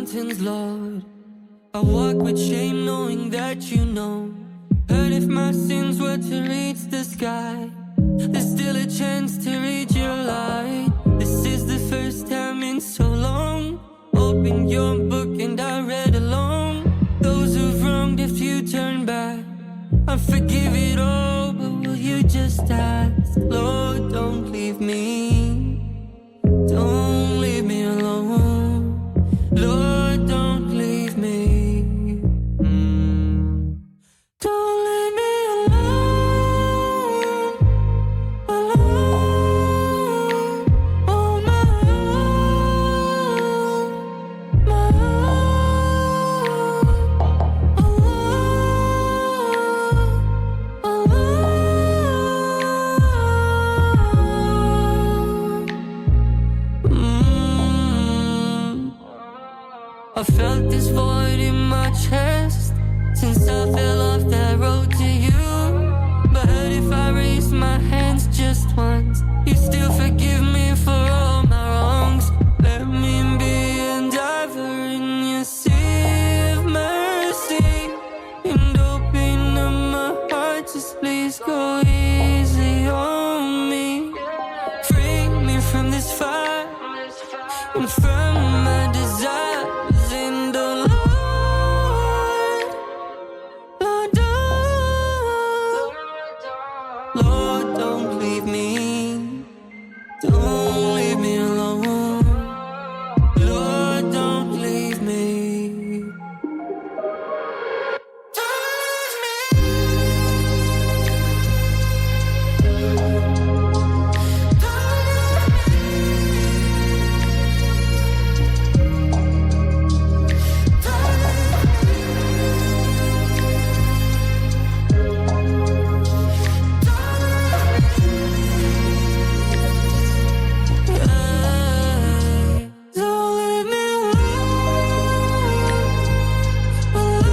mountains, Lord. I walk with shame knowing that you know. Heard if my sins were to reach the sky, there's still a chance to reach your light. This is the first time in so long. Open your book and I read along. Those who've wronged, if you turn back, I forgive it all. But will you just ask, Lord, don't leave me. Don't leave me alone. Lord, don't leave me. Don't leave me alone. Alone. On my own. My own. I felt this void in my chest since I fell off that road to you. But if I raise my hands just once, you still forgive me for all my wrongs. Let me be a diver in your sea of mercy, and open up my heart, just please go easy.